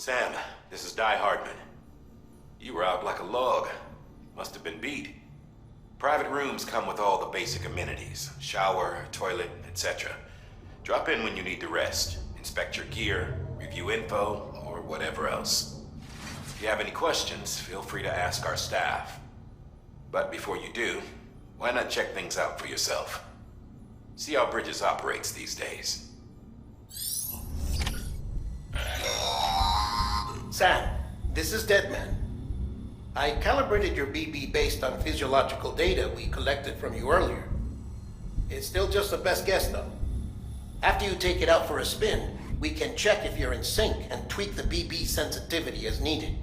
Sam, this is Di Hardman. You were out like a log. Must have been beat. Private rooms come with all the basic amenities. Shower, toilet, etc. Drop in when you need to rest. Inspect your gear, review info, or whatever else. If you have any questions, feel free to ask our staff. But before you do, why not check things out for yourself? See how Bridges operates these days. Sam, this is Deadman. I calibrated your BB based on physiological data we collected from you earlier. It's still just a best guess, though. After you take it out for a spin, we can check if you're in sync and tweak the BB sensitivity as needed.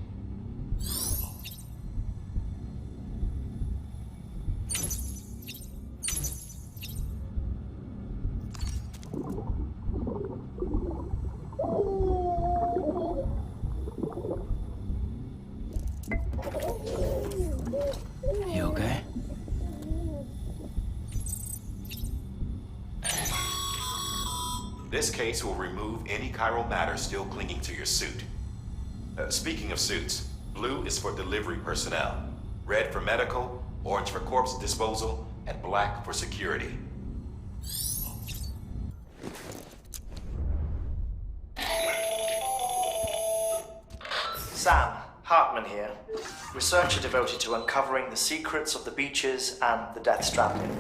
You okay? This case will remove any chiral matter still clinging to your suit. Speaking of suits, blue is for delivery personnel, red for medical, orange for corpse disposal, and black for security. Sam, Hartman here, researcher devoted to uncovering the secrets of the beaches and the Death Stranding,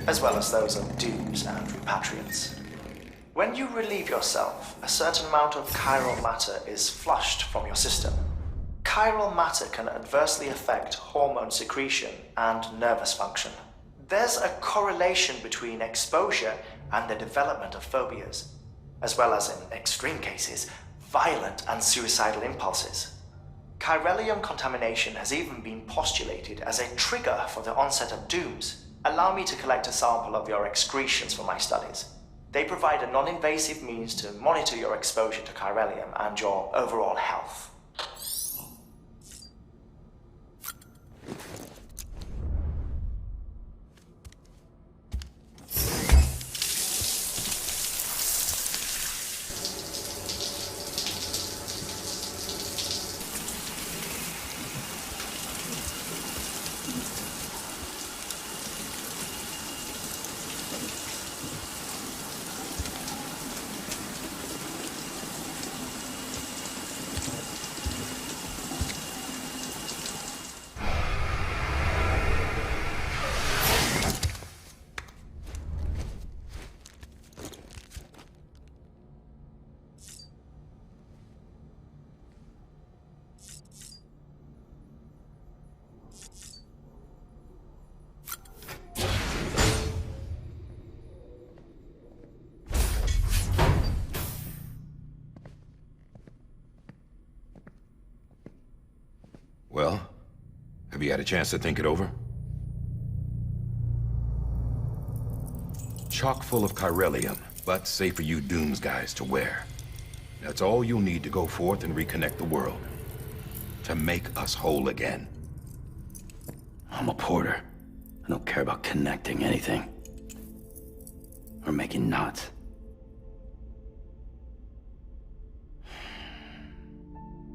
as well as those of dooms and repatriants. When you relieve yourself, a certain amount of chiral matter is flushed from your system. Chiral matter can adversely affect hormone secretion and nervous function. There's a correlation between exposure and the development of phobias, as well as, in extreme cases, violent and suicidal impulses. Chiralium contamination has even been postulated as a trigger for the onset of dooms. Allow me to collect a sample of your excretions for my studies. They provide a non-invasive means to monitor your exposure to chiralium and your overall health. Well, have you had a chance to think it over? Chock full of chiralium, but safe for you Dooms guys to wear. That's all you'll need to go forth and reconnect the world. To make us whole again. I'm a porter. I don't care about connecting anything. Or making knots.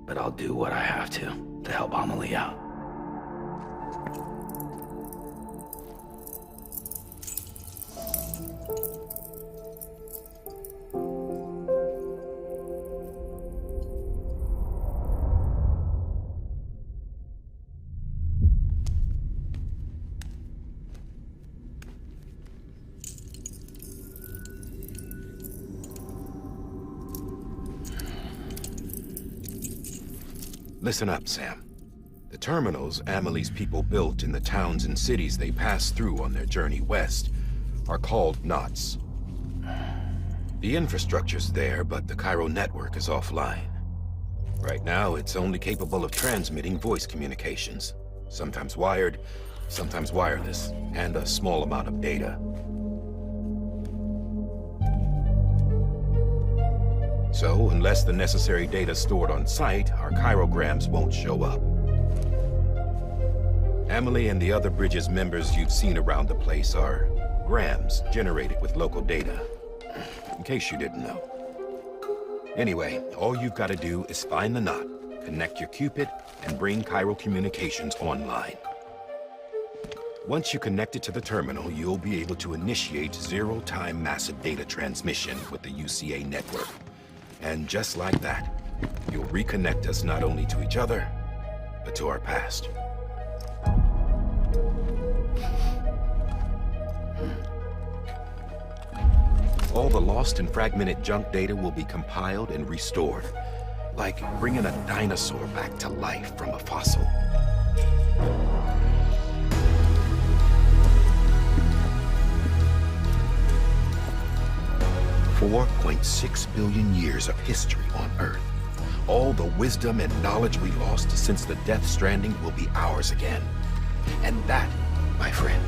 But I'll do what I have to help Amelie out. Listen up, Sam. The terminals Amelie's people built in the towns and cities they passed through on their journey west are called knots. The infrastructure's there, but the chiral network is offline. Right now, it's only capable of transmitting voice communications. Sometimes wired, sometimes wireless, and a small amount of data. So, unless the necessary data's stored on site, our chirograms won't show up. Amelie and the other Bridges members you've seen around the place are grams generated with local data. In case you didn't know. Anyway, all you've got to do is find the knot, connect your Cupid, and bring Chiral Communications online. Once you connect it to the terminal, you'll be able to initiate zero-time massive data transmission with the UCA network. And just like that, you'll reconnect us not only to each other, but to our past. All the lost and fragmented junk data will be compiled and restored, like bringing a dinosaur back to life from a fossil. 4.6 billion years of history on Earth. All the wisdom and knowledge we lost since the Death Stranding will be ours again. And that, my friend,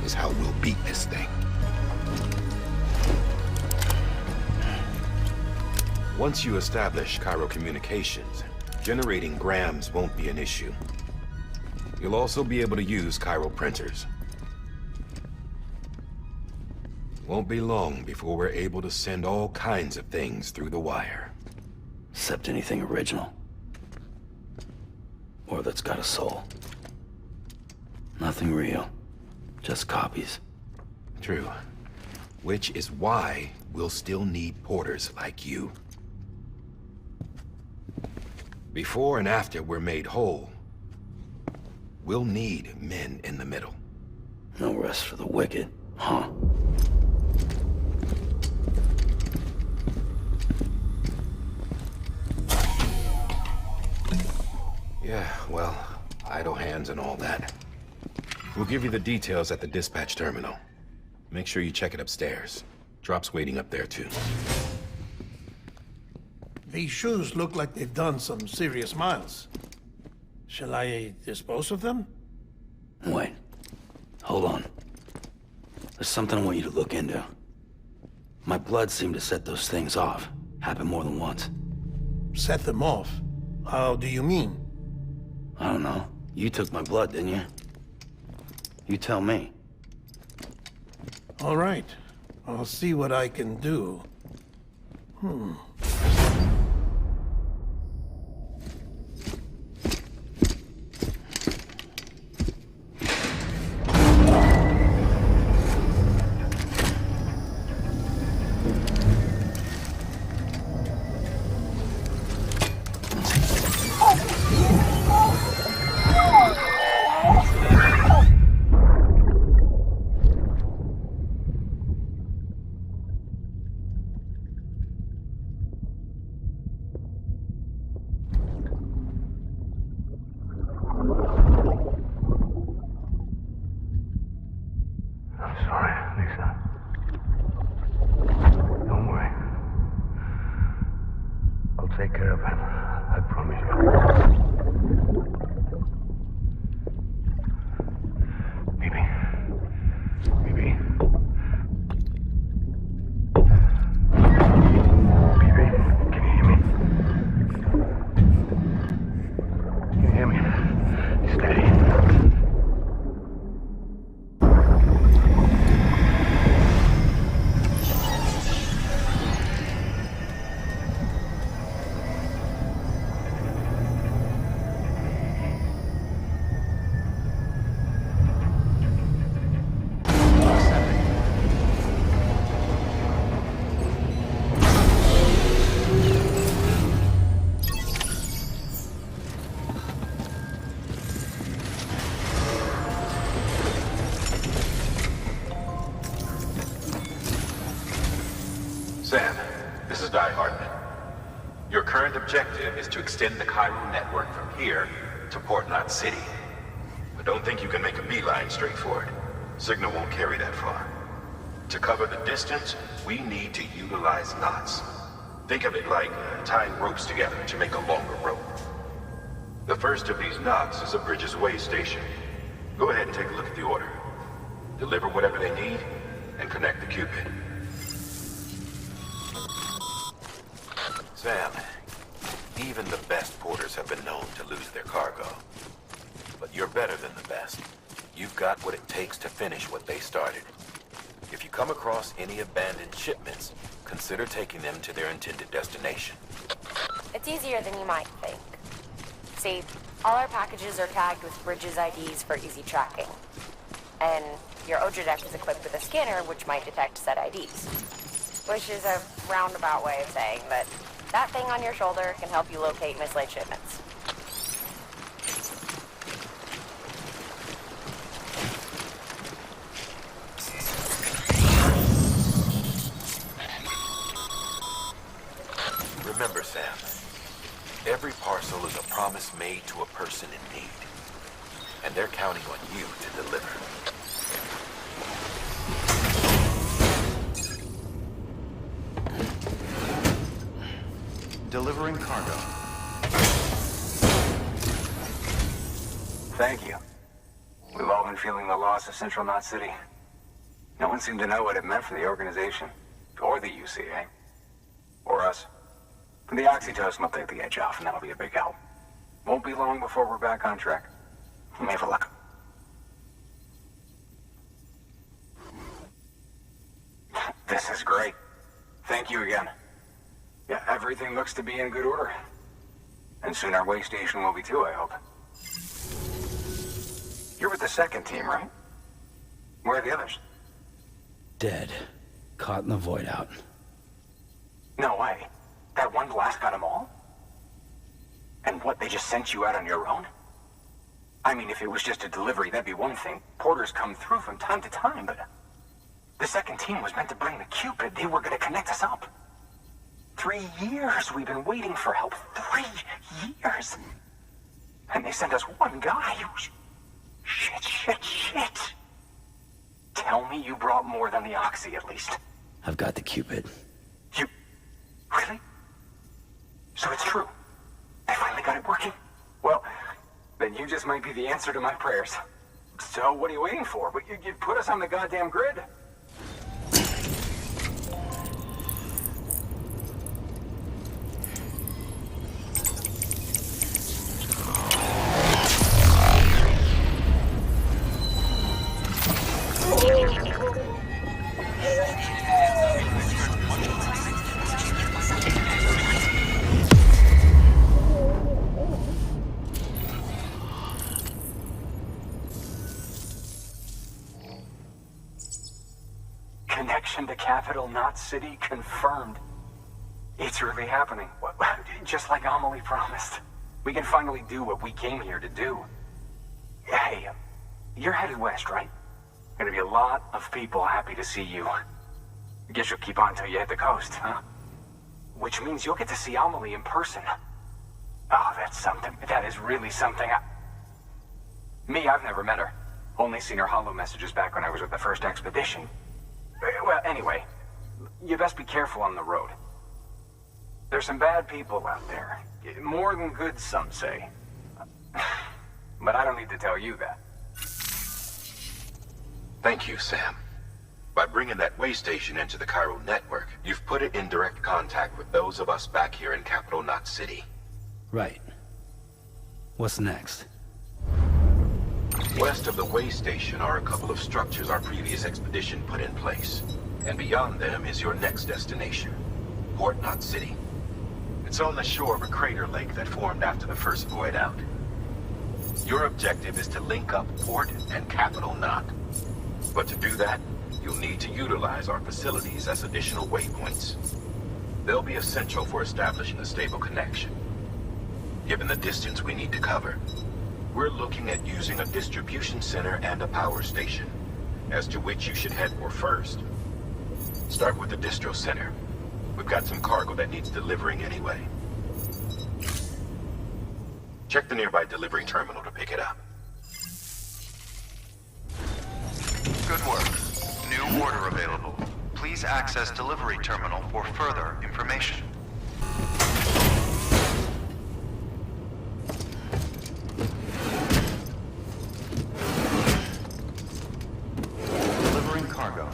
is how we'll beat this thing. Once you establish Chiral Communications, generating grams won't be an issue. You'll also be able to use chiral printers. Won't be long before we're able to send all kinds of things through the wire. Except anything original. Or that's got a soul. Nothing real. Just copies. True. Which is why we'll still need porters like you. Before and after we're made whole, we'll need men in the middle. No rest for the wicked, huh? Yeah, well, idle hands and all that. We'll give you the details at the dispatch terminal. Make sure you check it upstairs. Drop's waiting up there, too. These shoes look like they've done some serious miles. Shall I dispose of them? Wait. Hold on. There's something I want you to look into. My blood seemed to set those things off. Happened more than once. Set them off? How do you mean? I don't know. You took my blood, didn't you? You tell me. All right. I'll see what I can do. Take care of him. I promise you. Baby. Baby. Baby, can you hear me? Can you hear me? Steady. Sam, this is Die Hardman. Your current objective is to extend the Chiral network from here to Port Knot City. But don't think you can make a beeline straight for it. Signal won't carry that far. To cover the distance, we need to utilize knots. Think of it like tying ropes together to make a longer rope. The first of these knots is a Bridges Way station. Go ahead and take a look at the order. Deliver whatever they need, and connect the Cupid. Sam, even the best porters have been known to lose their cargo. But you're better than the best. You've got what it takes to finish what they started. If you come across any abandoned shipments, consider taking them to their intended destination. It's easier than you might think. See, all our packages are tagged with Bridges IDs for easy tracking. And your OJA deck is equipped with a scanner which might detect said IDs. Which is a roundabout way of saying that that thing on your shoulder can help you locate mislaid shipments. Remember, Sam, every parcel is a promise made to a person in need. And they're counting on you to deliver. Delivering cargo. Thank you. We've all been feeling the loss of Central Knot City. No one seemed to know what it meant for the organization. Or the UCA. Or us. The oxytocin will take the edge off, and that'll be a big help. Won't be long before we're back on track. You may have a look. This is great. Thank you again. Yeah, everything looks to be in good order. And soon our way station will be too, I hope. You're with the second team, right? Where are the others? Dead. Caught in the void out. No way. That one blast got them all? And what, they just sent you out on your own? I mean, if it was just a delivery, that'd be one thing. Porters come through from time to time, but... The second team was meant to bring the Cupid. They were gonna connect us up. 3 years we've been waiting for help. 3 years! And they sent us one guy. Shit. Tell me you brought more than the Oxy, at least. I've got the Cupid. You... Really? So it's true. They finally got it working. Well, then you just might be the answer to my prayers. So what are you waiting for? You put us on the goddamn grid. Connection to Capital Knot City confirmed. It's really happening. Just like Amelie promised. We can finally do what we came here to do. Hey, you're headed west, right? Gonna be a lot of people happy to see you. Guess you'll keep on till you hit the coast, huh? Which means you'll get to see Amelie in person. Oh, that's something. That is really something. I've never met her. Only seen her holo messages back when I was with the first expedition. Well, anyway, you best be careful on the road. There's some bad people out there. More than good, some say. But I don't need to tell you that. Thank you, Sam. By bringing that way station into the Cairo network, you've put it in direct contact with those of us back here in Capital Knot City. Right. What's next? West of the way station are a couple of structures our previous expedition put in place. And beyond them is your next destination, Port Knot City. It's on the shore of a crater lake that formed after the first void out. Your objective is to link up Port and Capital Knot. But to do that, you'll need to utilize our facilities as additional waypoints. They'll be essential for establishing a stable connection. Given the distance we need to cover, we're looking at using a distribution center and a power station, as to which you should head for first. Start with the distro center. We've got some cargo that needs delivering anyway. Check the nearby delivery terminal to pick it up. Good work. New order available. Please access delivery terminal for further information. Delivering cargo.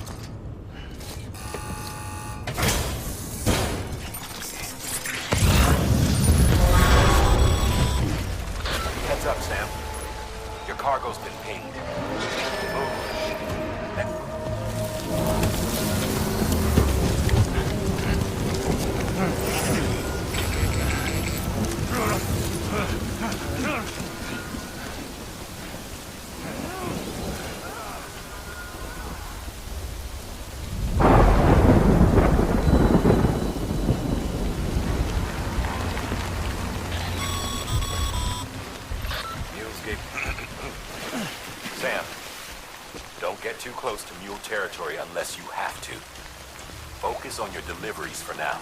Heads up, Sam. Your cargo's been pinged. Sam, don't get too close to mule territory unless you have to. Focus on your deliveries for now.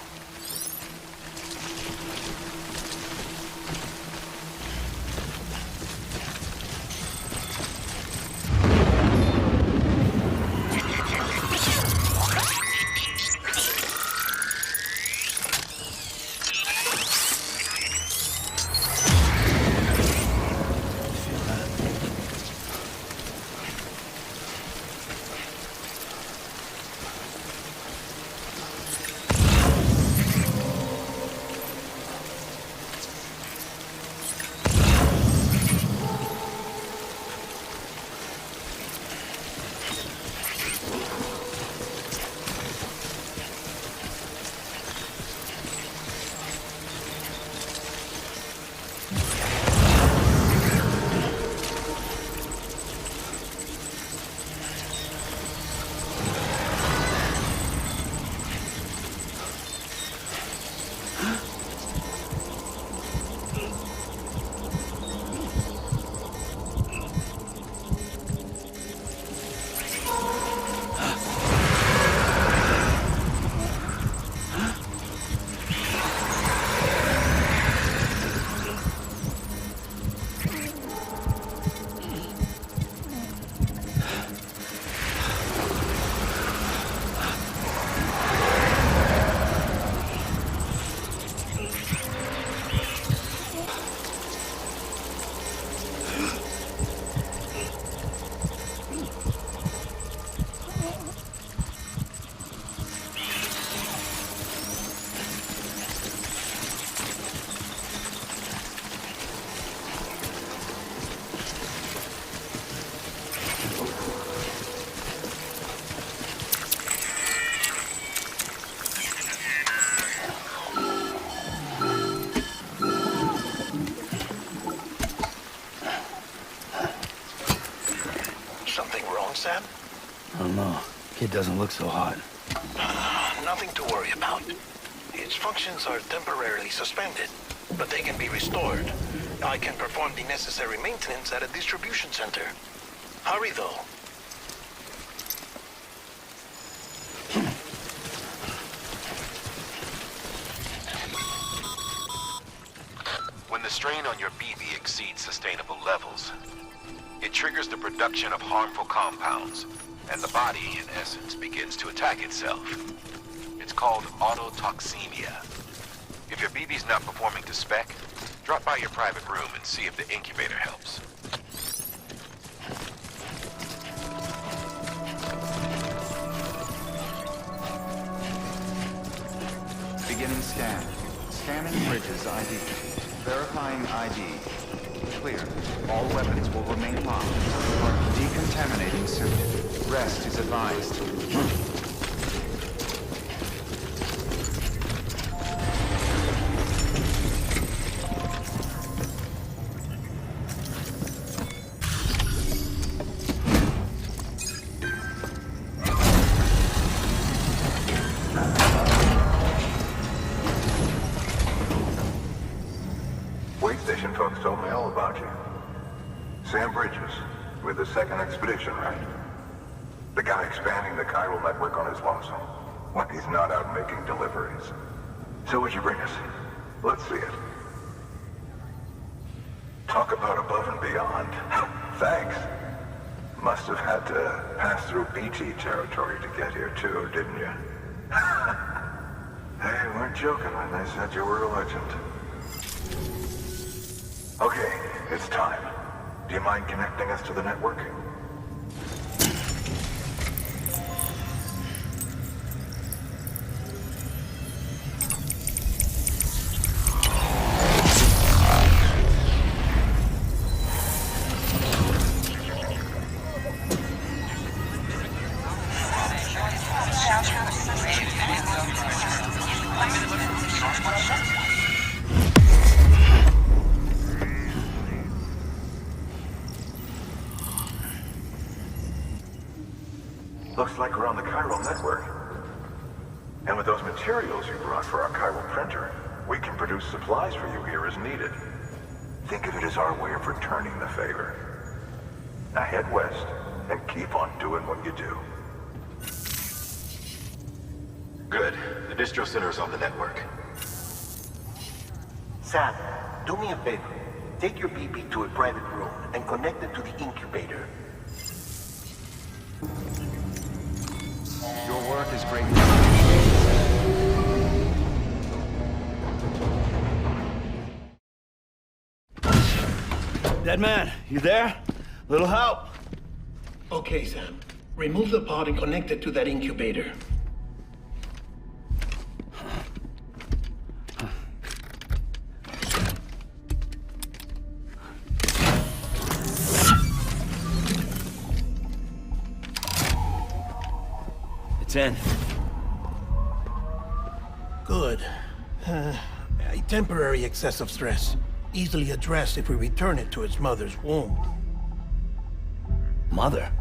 Sam? I don't know. Kid doesn't look so hot. Nothing to worry about. Its functions are temporarily suspended, but they can be restored. I can perform the necessary maintenance at a distribution center. Hurry, though. When the strain on your BB exceeds sustainable levels, it triggers the production of harmful compounds, and the body, in essence, begins to attack itself. It's called autotoxemia. If your BB's not performing to spec, drop by your private room and see if the incubator helps. Beginning scan. Scanning Bridges ID. Verifying ID. Clear. All weapons will remain locked. Decontaminating suit. Rest is advised. Wait station folks told me all about you. Sam Bridges, with the second expedition, right? The guy expanding the chiral network on his lonesome, when he's not out making deliveries. So what'd you bring us? Let's see it. Talk about above and beyond. Thanks. Must have had to pass through BT territory to get here too, didn't you? They weren't joking when they said you were a legend. Okay, it's time. Do you mind connecting us to the network? Looks like we're on the chiral network. And with those materials you brought for our chiral printer, we can produce supplies for you here as needed. Think of it as our way of returning the favor. Now head west and keep on doing what you do. Good. The distro center's on the network. Sam, do me a favor. Take your BB to a private room and connect it to the incubator. Your work is great. Dead man, you there? Little help? Okay, Sam. Remove the pod and connect it to that incubator. It's in. Good. A temporary excess of stress. Easily addressed if we return it to its mother's womb. Mother?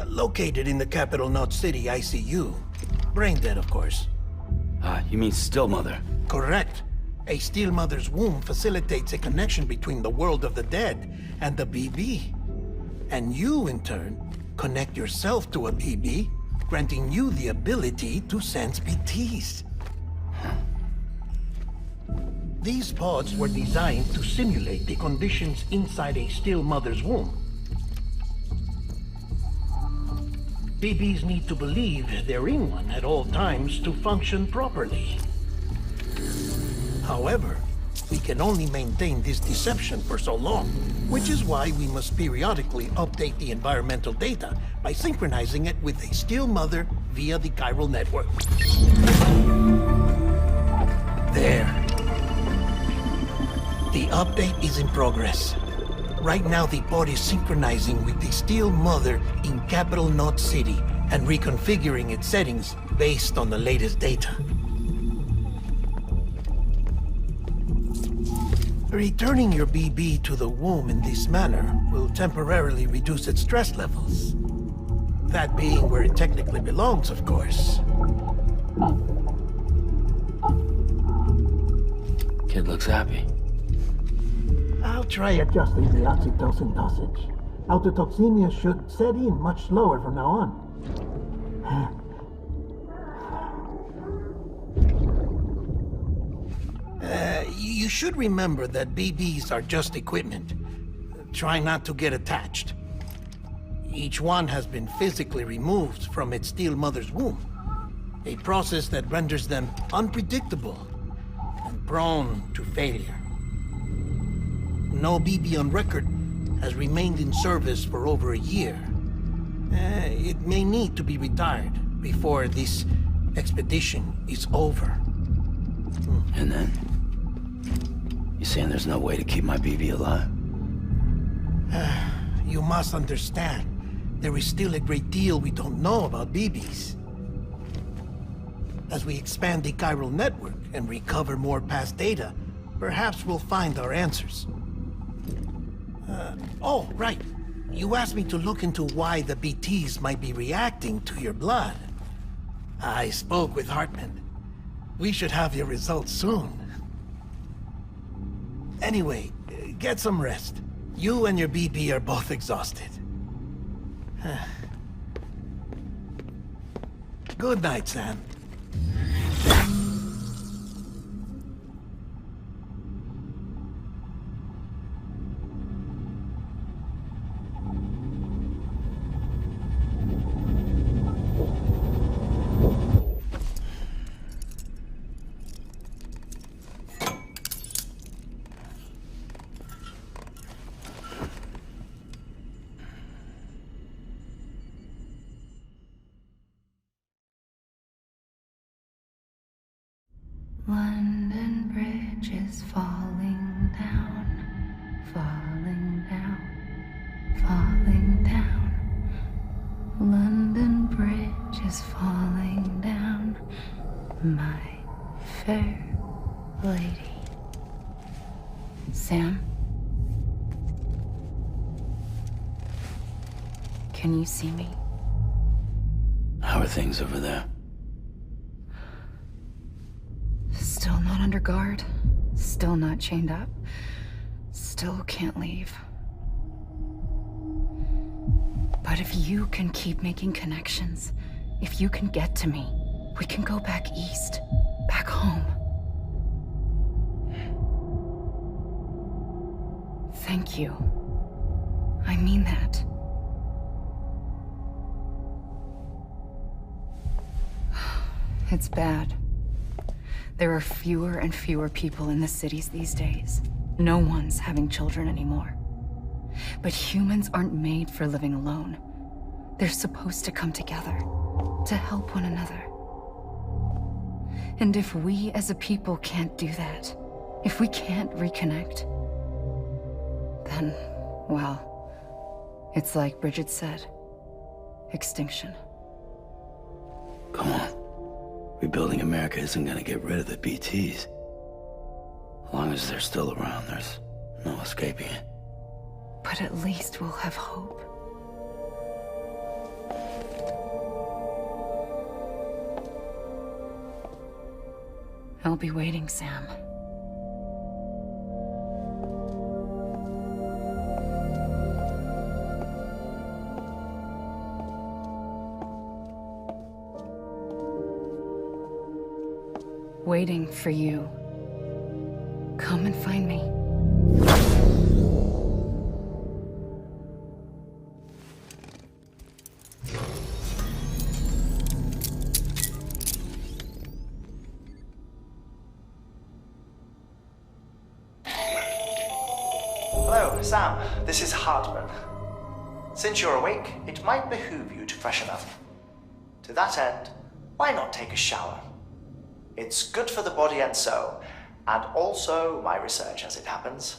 Located in the capital Knot City ICU. Brain dead, of course. You mean still mother? Correct. A still mother's womb facilitates a connection between the world of the dead and the BB. And you, in turn, connect yourself to a BB, granting you the ability to sense BTs. These pods were designed to simulate the conditions inside a still mother's womb. BBs need to believe they're in one at all times to function properly. However, we can only maintain this deception for so long, which is why we must periodically update the environmental data by synchronizing it with a still mother via the chiral network. There. The update is in progress. Right now, the pod is synchronizing with the still mother in capital Knot City and reconfiguring its settings based on the latest data. Returning your BB to the womb in this manner will temporarily reduce its stress levels. That being where it technically belongs, of course. Kid looks happy. I'll try adjusting the oxytocin dosage. Autotoxemia should set in much slower from now on. You should remember that BBs are just equipment. Try not to get attached. Each one has been physically removed from its still mother's womb. A process that renders them unpredictable and prone to failure. No BB on record has remained in service for over a year. It may need to be retired before this expedition is over. And then? You saying there's no way to keep my BB alive? You must understand, there is still a great deal we don't know about BBs. As we expand the chiral network and recover more past data, perhaps we'll find our answers. Oh, right. You asked me to look into why the BTs might be reacting to your blood. I spoke with Hartman. We should have your results soon. Anyway, get some rest. You and your BB are both exhausted. Good night, Sam. London Bridge is falling down, falling down, falling down. London Bridge is falling down, my fair lady. Sam? Can you see me? How are things over there? Still not under guard. Still not chained up. Still can't leave. But if you can keep making connections, if you can get to me, we can go back east. Back home. Thank you. I mean that. It's bad. There are fewer and fewer people in the cities these days. No one's having children anymore. But humans aren't made for living alone. They're supposed to come together, to help one another. And if we as a people can't do that, if we can't reconnect, then, well, it's like Bridget said, extinction. Come on. Rebuilding America isn't gonna get rid of the BTs. As long as they're still around, there's no escaping it. But at least we'll have hope. I'll be waiting, Sam. Waiting for you. Come and find me. Hello, Sam. This is Hartman. Since you're awake, it might behoove you to freshen up. To that end, why not take a shower? It's good for the body and soul, and also my research as it happens.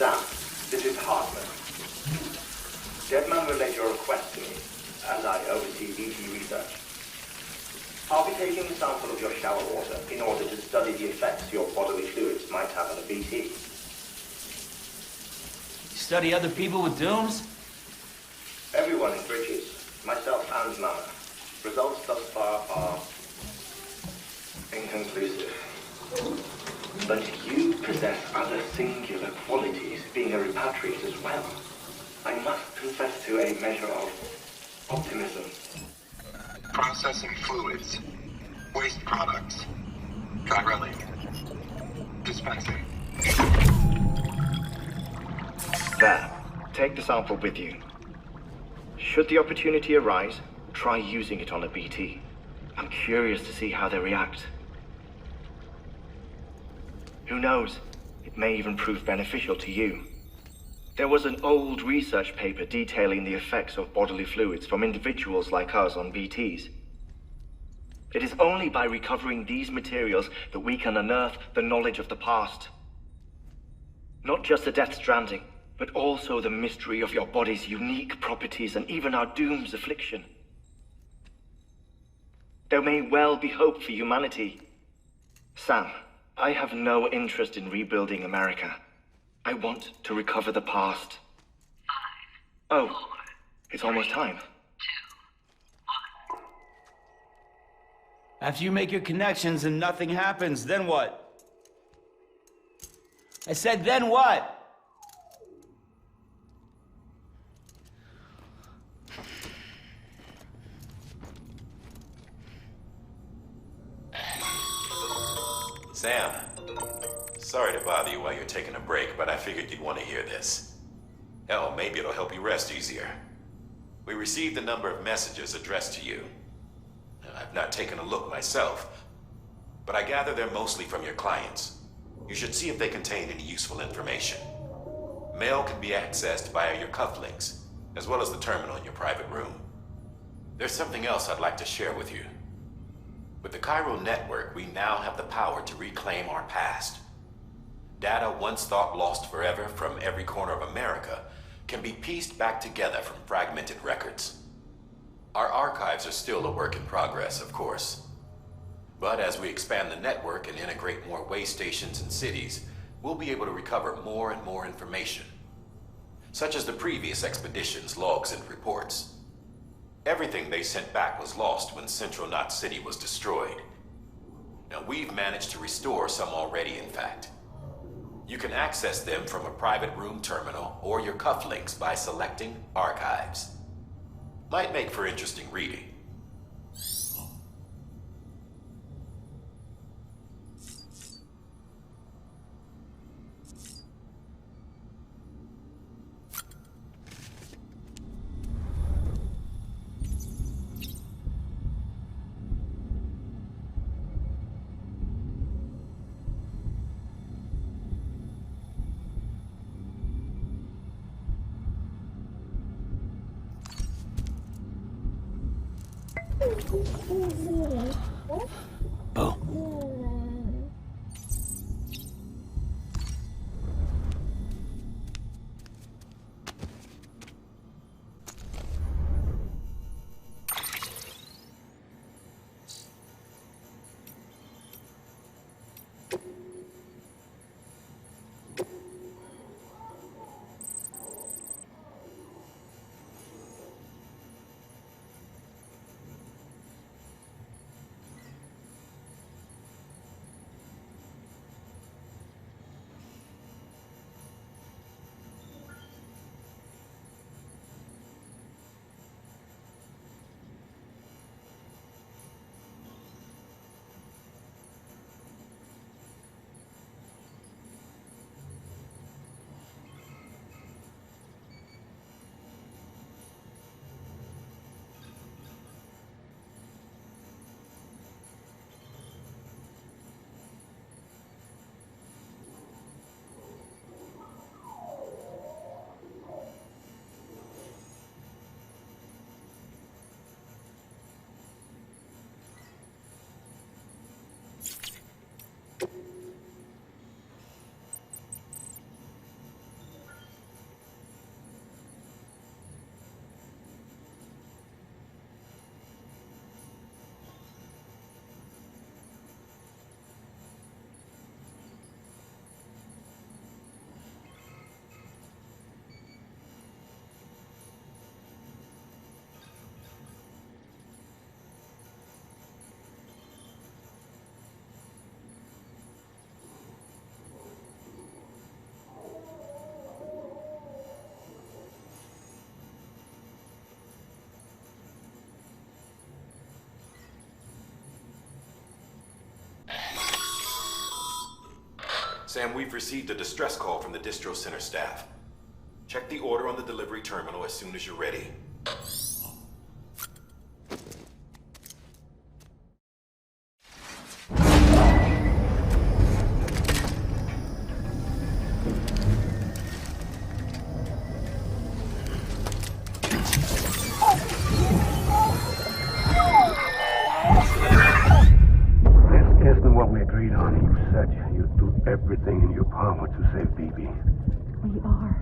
Sam, this is Hartman. Deadman relayed your request to me, as I oversee BT research. I'll be taking a sample of your shower water in order to study the effects your bodily fluids might have on a BT. You study other people with dooms? Everyone in Bridges, myself and Mama. Results thus far are inconclusive. But you possess other singular qualities, being a repatriate as well. I must confess to a measure of optimism. Processing fluids. Waste products. Chirelli. Dispensing. There. Take the sample with you. Should the opportunity arise, try using it on a BT. I'm curious to see how they react. Who knows? It may even prove beneficial to you. There was an old research paper detailing the effects of bodily fluids from individuals like us on BTs. It is only by recovering these materials that we can unearth the knowledge of the past. Not just the Death Stranding, but also the mystery of your body's unique properties and even our doom's affliction. There may well be hope for humanity. Sam, I have no interest in rebuilding America. I want to recover the past. 5, Oh, 4, it's almost time. 2, 1. After you make your connections and nothing happens, then what? I said, then what? Sam, sorry to bother you while you're taking a break, but I figured you'd want to hear this. Hell, maybe it'll help you rest easier. We received a number of messages addressed to you. I've not taken a look myself, but I gather they're mostly from your clients. You should see if they contain any useful information. Mail can be accessed via your cufflinks, as well as the terminal in your private room. There's something else I'd like to share with you. With the chiral network, we now have the power to reclaim our past. Data once thought lost forever from every corner of America can be pieced back together from fragmented records. Our archives are still a work in progress, of course. But as we expand the network and integrate more way stations and cities, we'll be able to recover more and more information, such as the previous expedition's logs and reports. Everything they sent back was lost when Central Knot City was destroyed. Now, we've managed to restore some already, in fact. You can access them from a private room terminal or your cufflinks by selecting Archives. Might make for interesting reading. Bo. Sam, we've received a distress call from the distro center staff. Check the order on the delivery terminal as soon as you're ready. Isn't what we agreed on. You said you'd do everything in your power to save BB. We are.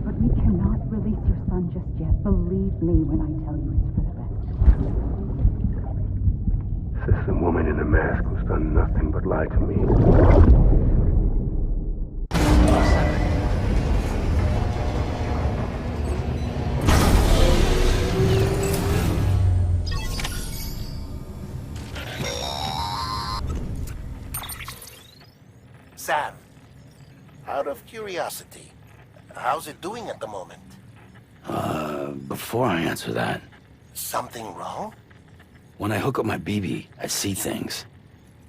But we cannot release your son just yet. Believe me when I tell you it's for the best. Says some woman in a mask who's done nothing but lie to me. Sam, out of curiosity, how's it doing at the moment? Before I answer that, Something wrong? when I hook up my BB, I see things.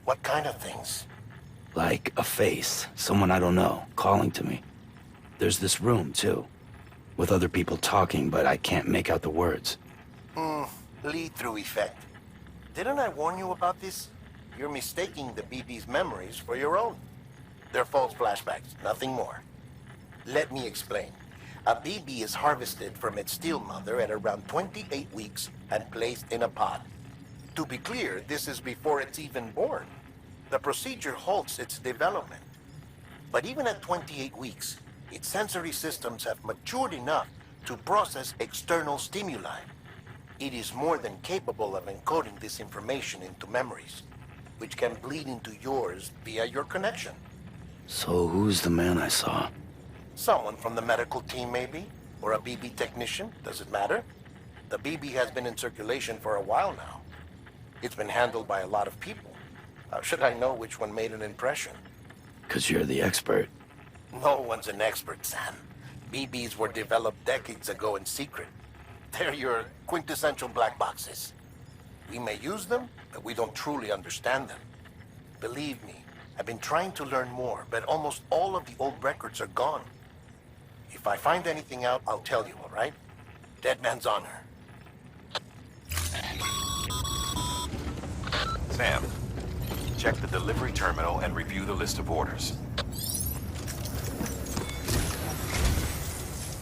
What kind of things? Like a face, someone I don't know, calling to me. There's this room, too, with other people talking, but I can't make out the words. Lead-through effect. Didn't I warn you about this? You're mistaking the BB's memories for your own. They're false flashbacks, nothing more. Let me explain. A BB is harvested from its steel mother at around 28 weeks and placed in a pod. To be clear, this is before it's even born. The procedure halts its development. But even at 28 weeks, its sensory systems have matured enough to process external stimuli. It is more than capable of encoding this information into memories, which can bleed into yours via your connection. So who's the man I saw? Someone from the medical team, maybe? Or a BB technician? Does it matter? The BB has been in circulation for a while now. It's been handled by a lot of people. How should I know which one made an impression? 'Cause you're the expert. No one's an expert, Sam. BBs were developed decades ago in secret. They're your quintessential black boxes. We may use them, but we don't truly understand them. Believe me, I've been trying to learn more, but almost all of the old records are gone. If I find anything out, I'll tell you, all right? Dead man's honor. Sam, check the delivery terminal and review the list of orders.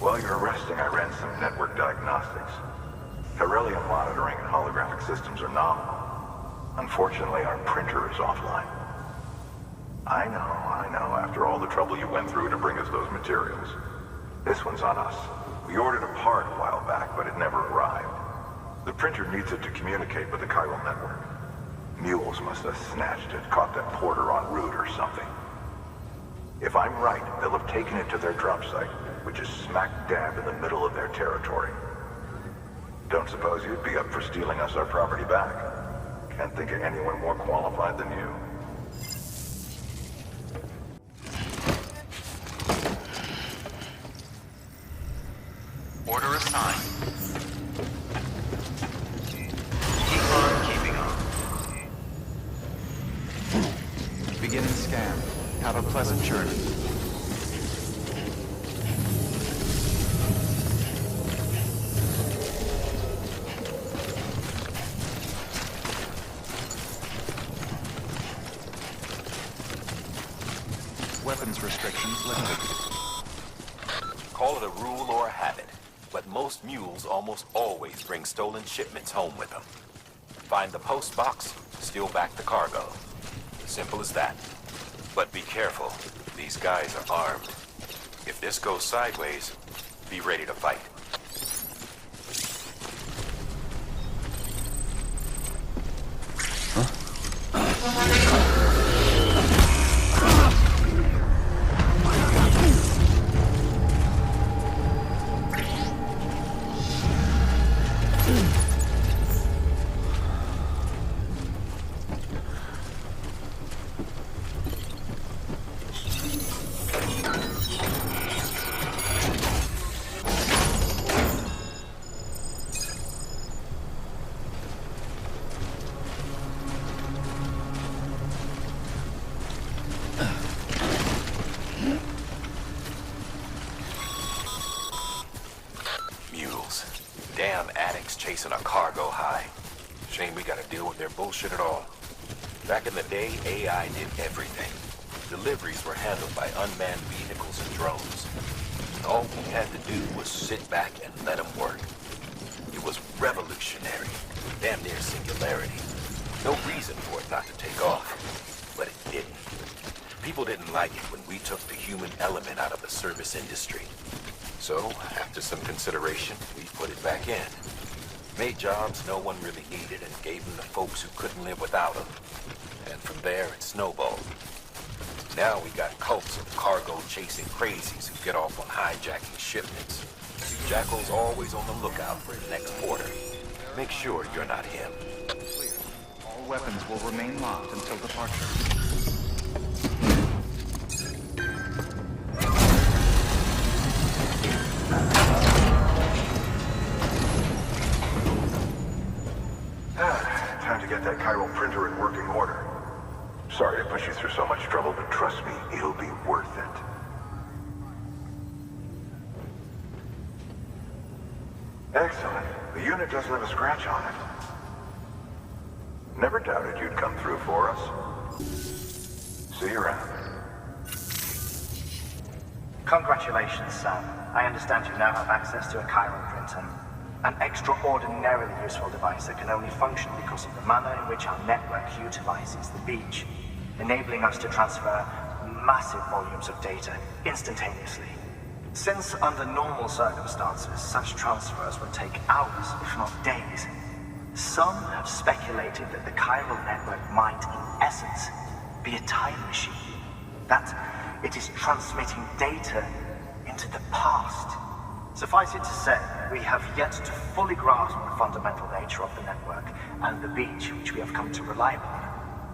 While you're resting, I ran some network diagnostics. Beryllium monitoring and holographic systems are nominal. Unfortunately, our printer is offline. I know, after all the trouble you went through to bring us those materials. This one's on us. We ordered a part a while back, but it never arrived. The printer needs it to communicate with the chiral network. Mules must have snatched it, caught that porter en route or something. If I'm right, they'll have taken it to their drop site, which is smack dab in the middle of their territory. Don't suppose you'd be up for stealing us our property back? Can't think of anyone more qualified than you. Order assigned. Keep on keeping on. Beginning scan. Have a pleasant journey. Weapons restrictions lifted. Call it a rule or a habit, but most mules almost always bring stolen shipments home with them. Find the post box, steal back the cargo. Simple as that. But be careful. These guys are armed. If this goes sideways, be ready to fight. Damn addicts chasing a cargo high. Shame we gotta deal with their bullshit at all. Back in the day, AI did everything. Deliveries were handled by unmanned vehicles and drones. All we had to do was sit back and let them work. It was revolutionary, damn near singularity. No reason for it not to take off, but it didn't. People didn't like it when we took the human element out of the service industry. So, after some consideration, we put it back in. Made jobs no one really needed and gave them to folks who couldn't live without them. And from there, it snowballed. Now we got cults of cargo-chasing crazies who get off on hijacking shipments. Jackal's always on the lookout for the next porter. Make sure you're not him. All weapons will remain locked until departure. chiral printer in working order. Sorry to push you through so much trouble, but trust me, it'll be worth it. Excellent. The unit doesn't have a scratch on it. Never doubted you'd come through for us. See you around. Congratulations, Sam. I understand you now have access to a chiral printer. An extraordinarily useful device that can only function because of the manner in which our network utilizes the beach, enabling us to transfer massive volumes of data instantaneously. Since under normal circumstances, such transfers would take hours, if not days, some have speculated that the chiral network might, in essence, be a time machine. That it is transmitting data into the past. Suffice it to say, we have yet to fully grasp the fundamental nature of the network and the beach which we have come to rely upon.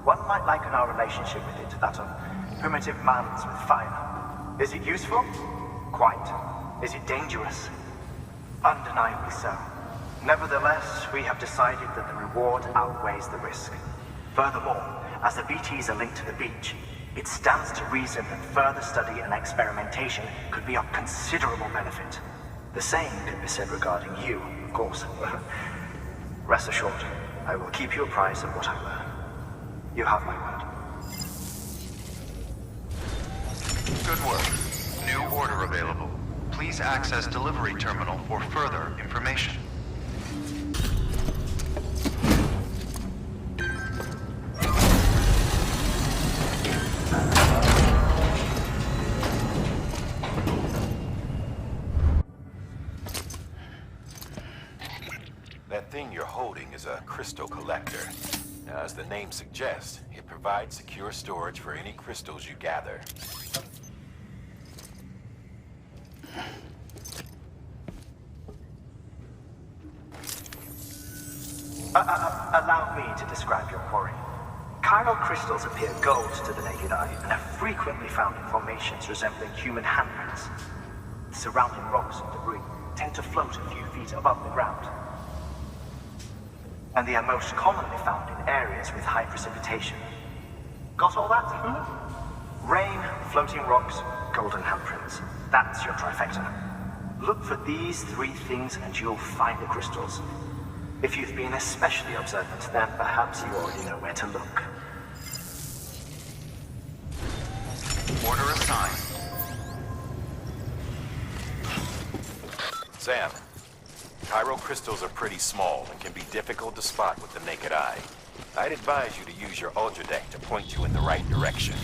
One might liken our relationship with it to that of primitive mans with fire. Is it useful? Quite. Is it dangerous? Undeniably so. Nevertheless, we have decided that the reward outweighs the risk. Furthermore, as the BTs are linked to the beach, it stands to reason that further study and experimentation could be of considerable benefit. The same could be said regarding you, of course. Rest assured, I will keep you apprised of what I learn. You have my word. Good work. New order available. Please access delivery terminal for further information. That thing you're holding is a crystal collector. Now, as the name suggests, it provides secure storage for any crystals you gather. Allow me to describe your quarry. Chiral crystals appear gold to the naked eye and are frequently found in formations resembling human handprints. Surrounding rocks and debris tend to float a few feet above the ground. And they are most commonly found in areas with high precipitation. Got all that? Rain, floating rocks, golden handprints. That's your trifecta. Look for these three things and you'll find the crystals. If you've been especially observant, then perhaps you already know where to look. Order assigned. Sam, chiral crystals are pretty small and can be difficult to spot with the naked eye. I'd advise you to use your ultra deck to point you in the right direction.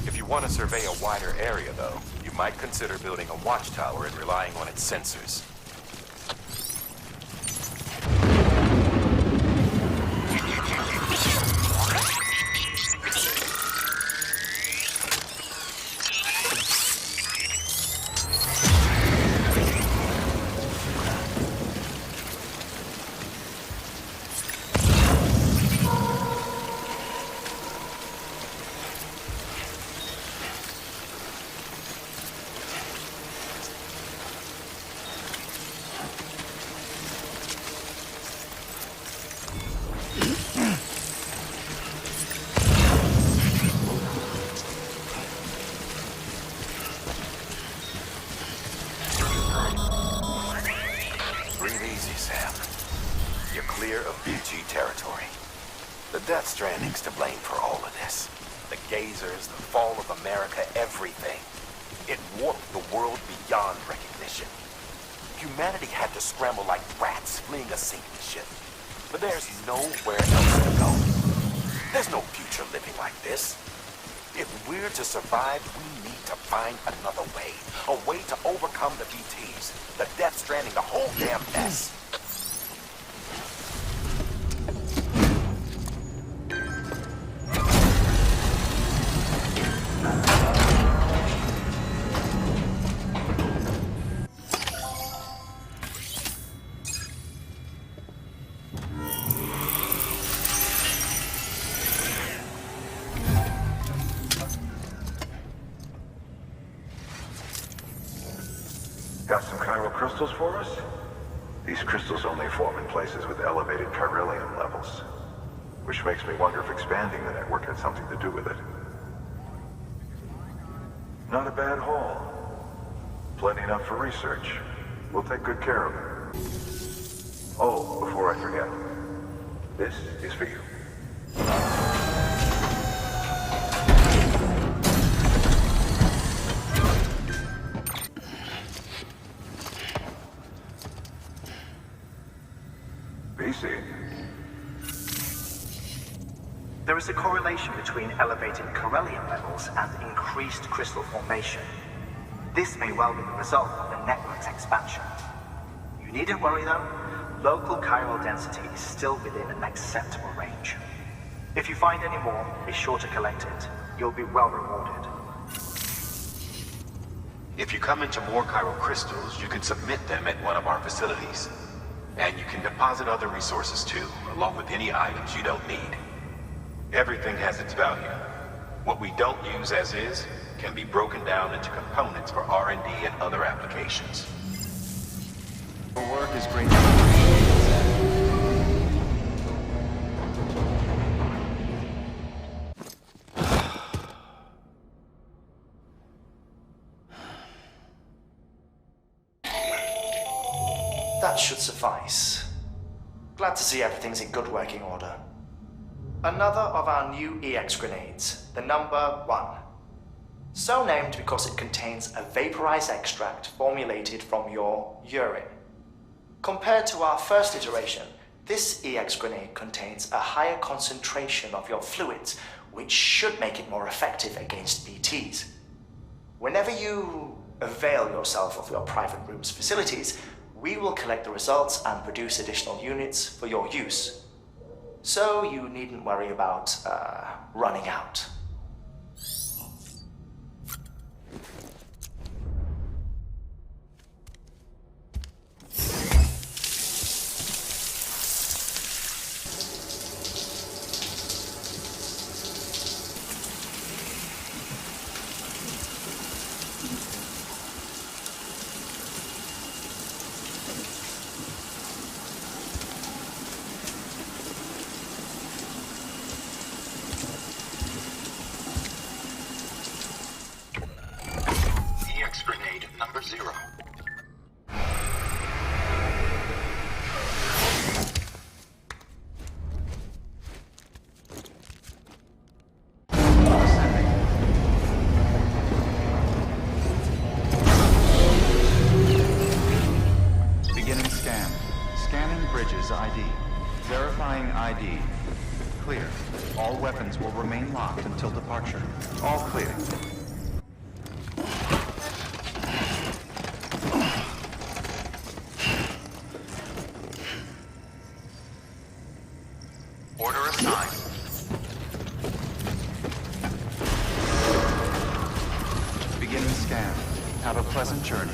If you want to survey a wider area, though, you might consider building a watchtower and relying on its sensors. Death Stranding's to blame for all of this. The gazers, the fall of America, everything. It warped the world beyond recognition. Humanity had to scramble like rats fleeing a sinking ship. But there's nowhere else to go. There's no future living like this. If we're to survive, we need to find another way. A way to overcome the BTs, the Death Stranding, the whole damn mess. Got some chiral crystals for us? These crystals only form in places with elevated chiralium levels. Which makes me wonder if expanding the network had something to do with it. Not a bad haul. Plenty enough for research. We'll take good care of it. Oh, before I forget, this is for you. BC. There is a correlation between elevated Corellium levels and increased crystal formation. This may well be the result of the network's expansion. You needn't worry though. Local chiral density is still within an acceptable range. If you find any more, be sure to collect it. You'll be well rewarded. If you come into more chiral crystals, you can submit them at one of our facilities. And you can deposit other resources too, along with any items you don't need. Everything has its value. What we don't use as is can be broken down into components for R&D and other applications. Your work is greatly appreciated. That should suffice. Glad to see everything's in good working order. Another of our new EX grenades, the number 1. So named because it contains a vaporized extract formulated from your urine. Compared to our first iteration, this EX grenade contains a higher concentration of your fluids, which should make it more effective against BTs. Whenever you avail yourself of your private room's facilities, we will collect the results and produce additional units for your use. So you needn't worry about, running out. Grenade number 0. Beginning scan. Scanning bridges ID. Verifying ID. Clear. All weapons will remain locked until departure. All clear. Order assigned. Beginning scan. Have a pleasant journey.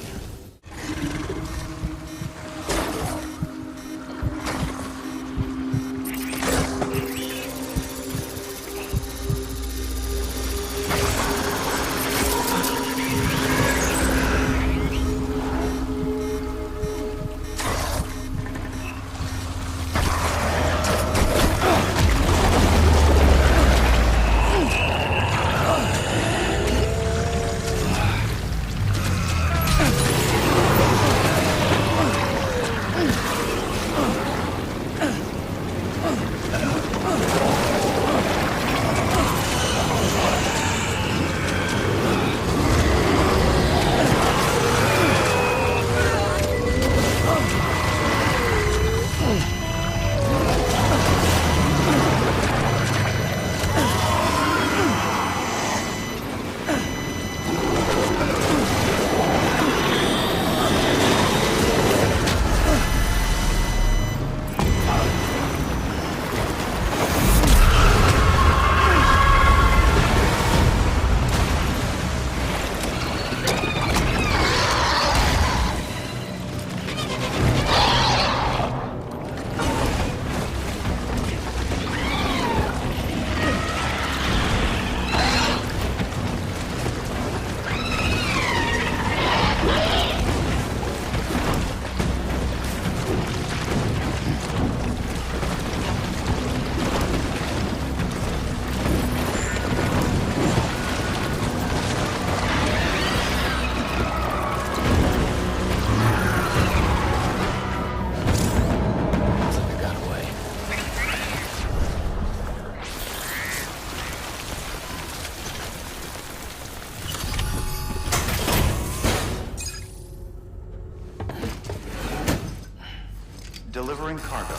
Delivering cargo.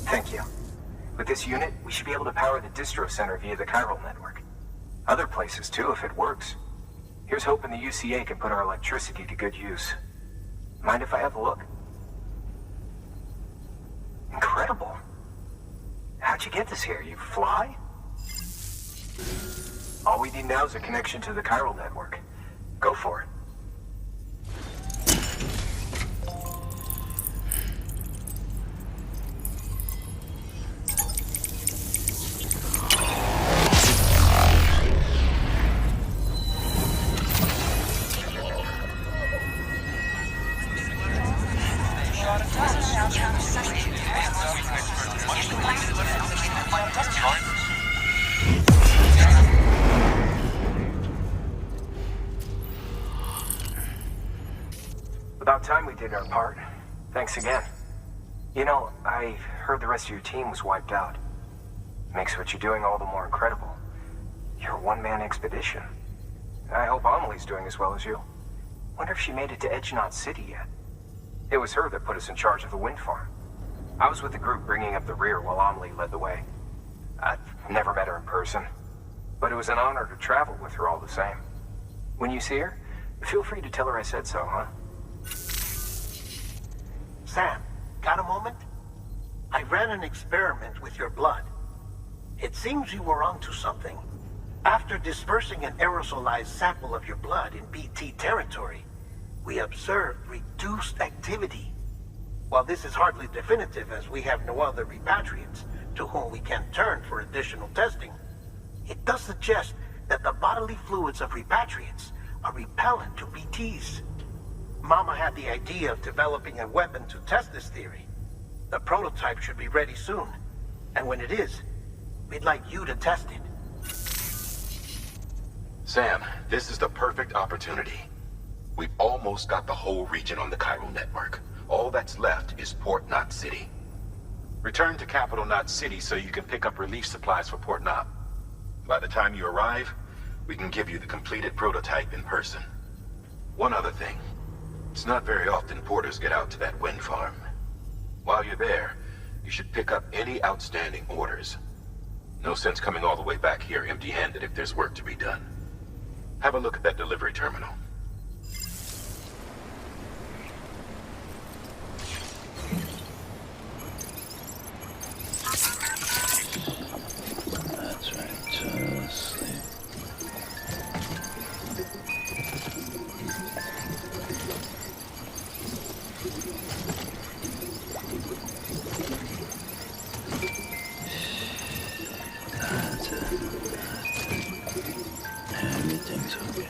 Thank you. With this unit, we should be able to power the distro center via the chiral network. Other places too, if it works. Here's hoping the UCA can put our electricity to good use. Mind if I have a look? Incredible. How'd you get this here? You fly? All we need now is a connection to the chiral network. Go for it. About time we did our part. Thanks again. You know, I heard the rest of your team was wiped out. Makes what you're doing all the more incredible. You're a one-man expedition. I hope Amelie's doing as well as you. Wonder if she made it to Edgenot City yet. It was her that put us in charge of the wind farm. I was with the group bringing up the rear while Amelie led the way. I've never met her in person, but it was an honor to travel with her all the same. When you see her, feel free to tell her I said so, huh? Sam, got a moment? I ran an experiment with your blood. It seems you were onto something. After dispersing an aerosolized sample of your blood in BT territory, we observed reduced activity. While this is hardly definitive as we have no other repatriates to whom we can turn for additional testing, it does suggest that the bodily fluids of repatriates are repellent to BTs. Mama had the idea of developing a weapon to test this theory. The prototype should be ready soon, and when it is, we'd like you to test it. Sam, this is the perfect opportunity. We've almost got the whole region on the chiral network. All that's left is Port Knot City. Return to Capital Knot City so you can pick up relief supplies for Port Knot. By the time you arrive, we can give you the completed prototype in person. One other thing. It's not very often porters get out to that wind farm. While you're there, you should pick up any outstanding orders. No sense coming all the way back here empty-handed if there's work to be done. Have a look at that delivery terminal. That's right, just sleep. That's it. Everything's okay.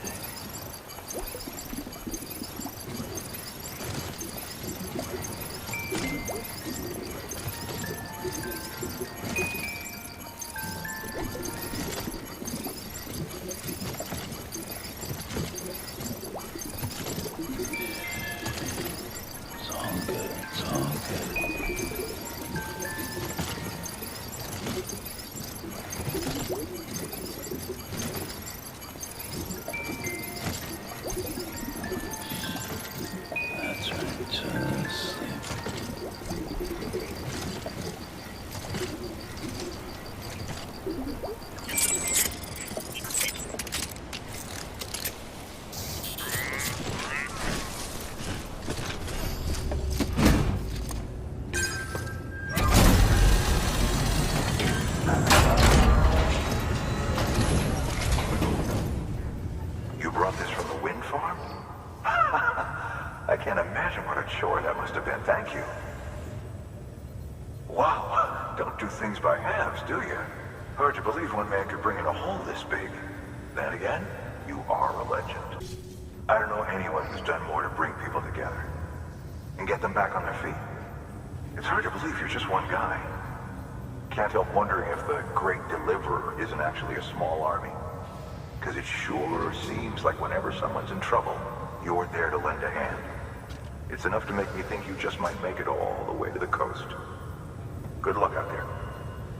It's all good. It's all good. That's right, just sleep. You brought this from the wind farm? I can't imagine what a chore that must have been. Thank you. Wow, don't do things by halves, do you? Hard to believe one man could bring in a hole this big. Then again, you are a legend. I don't know anyone who's done more to bring people together and get them back on their feet. It's hard to believe you're just one guy. Can't help wondering if the Great Deliverer isn't actually a small army. Because it sure seems like whenever someone's in trouble, you're there to lend a hand. It's enough to make me think you just might make it all the way to the coast. Good luck out there.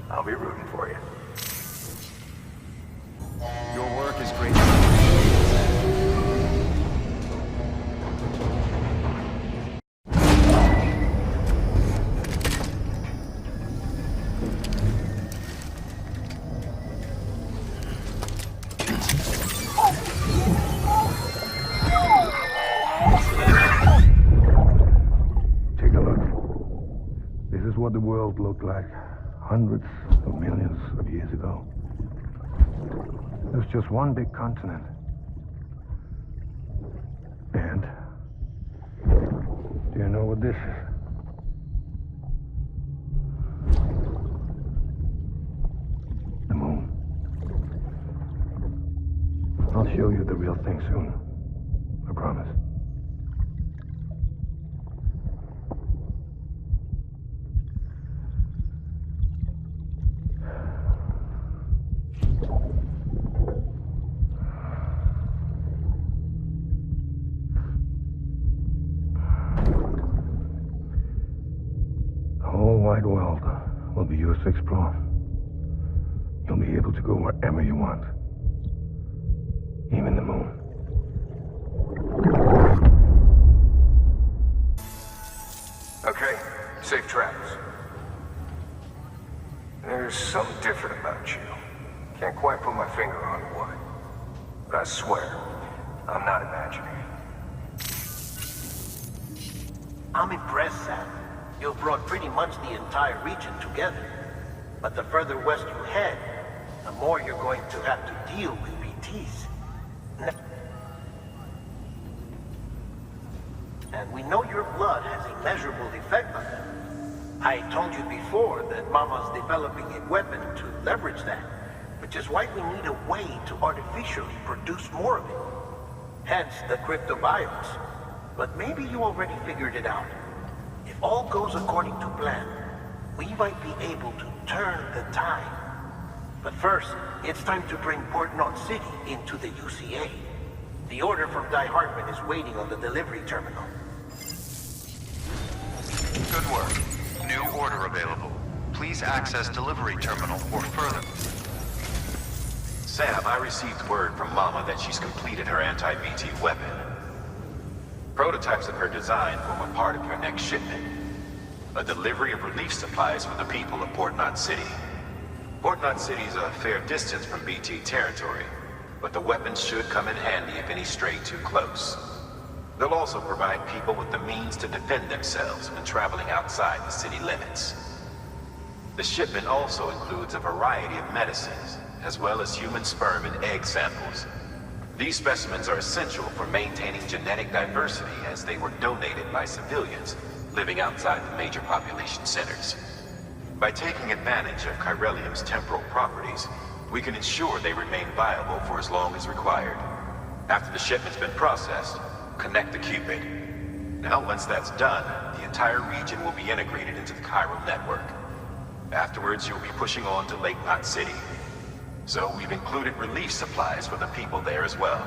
I'll be rooting for you. Your work is great. what the world looked like hundreds of millions of years ago. There's just one big continent. And do you know what this is? The moon. I'll show you the real thing soon. I promise. The whole wide world will be yours to explore. You'll be able to go wherever you want. Even the moon. Okay, safe travels. There's something different about you. Can't quite put my finger on what. But I swear, I'm not imagining. I'm impressed, Sam. You've brought pretty much the entire region together. But the further west you head, the more you're going to have to deal with BTs. And we know your blood has a measurable effect on them. I told you before that Mama's developing a weapon to leverage that, which is why we need a way to artificially produce more of it. Hence the cryptobiotes. But maybe you already figured it out. If all goes according to plan, we might be able to turn the tide. But first, it's time to bring Port Knot City into the UCA. The order from Die Hartman is waiting on the delivery terminal. Good work. New order available. Please access delivery terminal or further. Sam, I received word from Mama that she's completed her anti-BT weapon. Prototypes of her design form a part of your next shipment. A delivery of relief supplies for the people of Port Knot City. Port Knot City is a fair distance from BT territory, but the weapons should come in handy if any stray too close. They'll also provide people with the means to defend themselves when traveling outside the city limits. The shipment also includes a variety of medicines, as well as human sperm and egg samples. These specimens are essential for maintaining genetic diversity as they were donated by civilians living outside the major population centers. By taking advantage of chiralium's temporal properties, we can ensure they remain viable for as long as required. After the shipment's been processed, connect the Cupid. Now, once that's done, the entire region will be integrated into the chiral network. Afterwards, you'll be pushing on to Lake Knot City. So we've included relief supplies for the people there as well.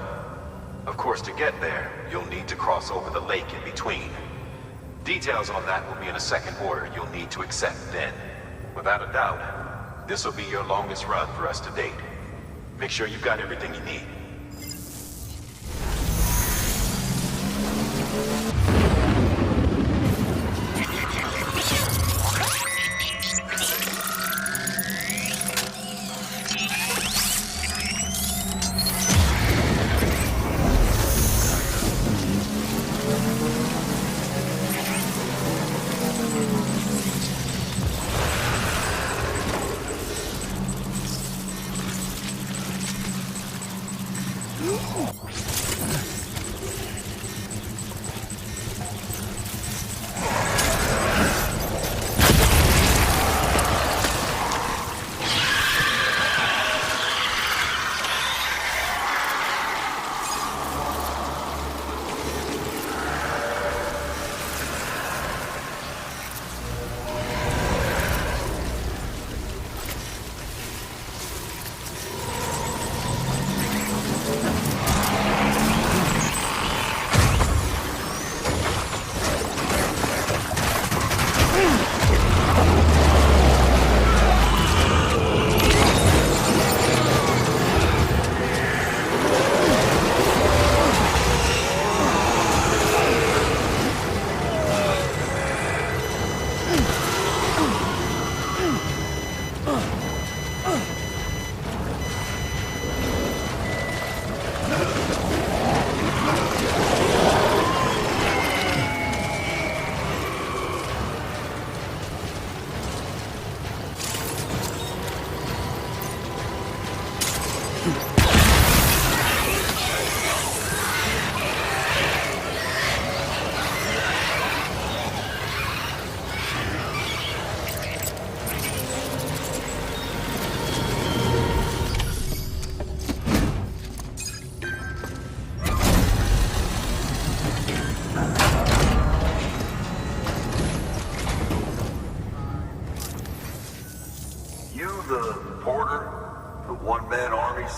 Of course, to get there, you'll need to cross over the lake in between. Details on that will be in a second order you'll need to accept then. Without a doubt, this will be your longest run for us to date. Make sure you've got everything you need.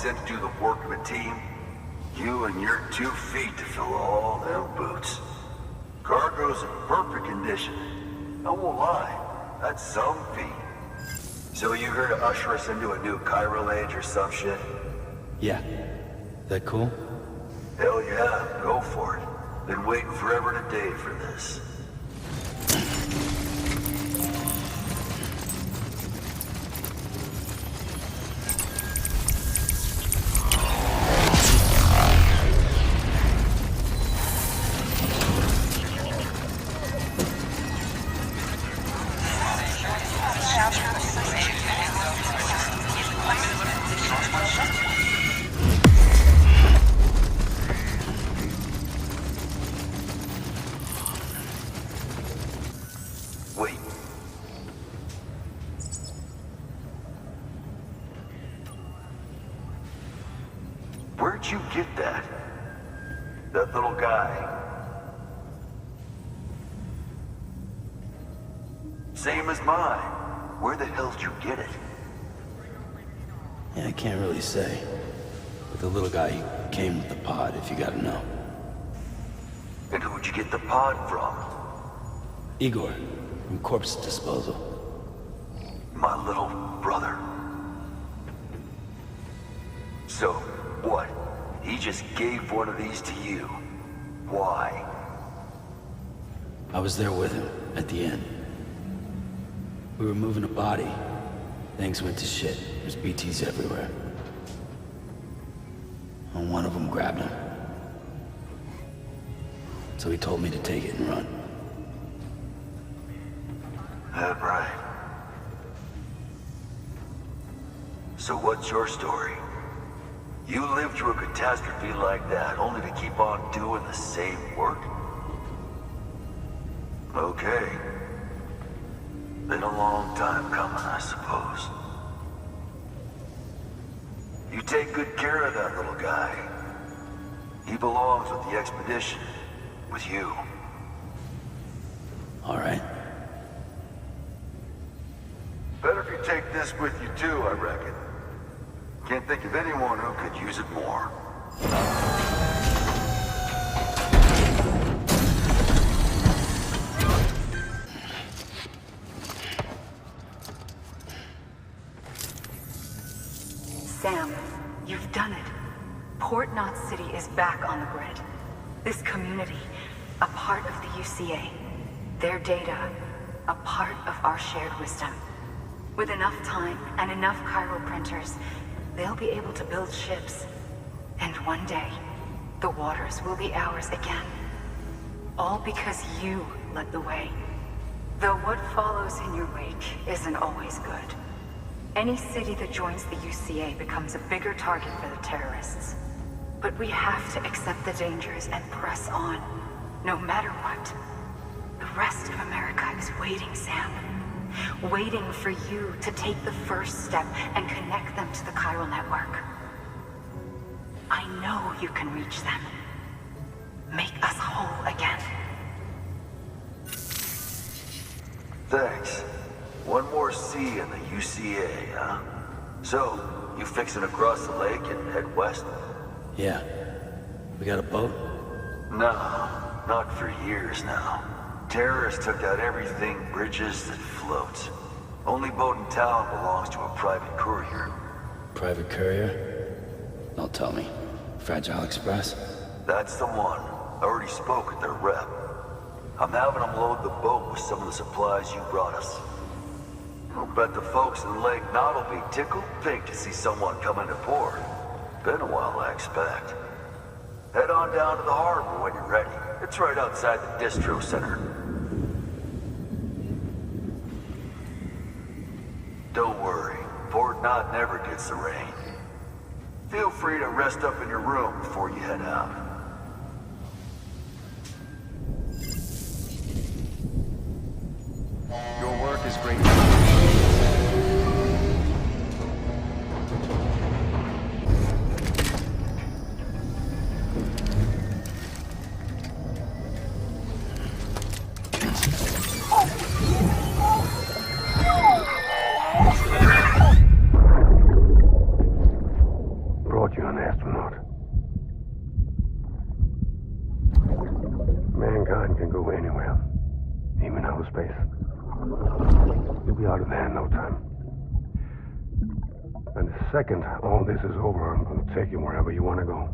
sent to do the work of a team, you and your 2 feet to fill all them boots. Cargo's in perfect condition. I won't lie, that's some feat. So you here to usher us into a new chiral age or some shit? Yeah. That cool? Hell yeah, go for it. Been waiting forever and a day for this. Wait. Where'd you get that? That little guy? Same as mine. Where the hell did you get it? Yeah, I can't really say. But the little guy, he came with the pod, if you gotta know. And who'd you get the pod from? Igor, from Corpse Disposal. My little brother. So, what? He just gave one of these to you. Why? I was there with him, at the end. We were moving a body. Things went to shit. There's BTs everywhere. And one of them grabbed him. So he told me to take it and run. That right. So what's your story? You lived through a catastrophe like that, only to keep on doing the same work? Okay. Been a long time coming, I suppose. You take good care of that little guy. He belongs with the expedition. With you. All right. Better if you take this with you too, I reckon. Can't think of anyone who could use it more. Sam, you've done it. Port Knot City is back on the grid. This community, a part of the UCA. Their data, a part of our shared wisdom. With enough time and enough chiral printers, they'll be able to build ships. And one day, the waters will be ours again. All because you led the way. Though what follows in your wake isn't always good. Any city that joins the UCA becomes a bigger target for the terrorists. But we have to accept the dangers and press on, no matter what. The rest of America is waiting, Sam. Waiting for you to take the first step and connect them to the chiral network. I know you can reach them. Make us whole again. Thanks. One more C in the UCA, huh? So, you fixing to cross the lake and head west? Yeah. We got a boat? No, not for years now. Terrorists took out everything bridges that floats. Only boat in town belongs to a private courier. Private courier? Don't tell me. Fragile Express? That's the one. I already spoke with their rep. I'm having them load the boat with some of the supplies you brought us. I'll bet the folks in Lake Knot will be tickled pink to see someone come into port. Been a while, I expect. Head on down to the harbor when you're ready. It's right outside the distro center. Don't worry, Port Knot never gets the rain. Feel free to rest up in your room before you head out. Your work is great. Mankind can go anywhere, even outer space. You'll be out of there in no time. And the second all this is over, I'm gonna take you wherever you want to go.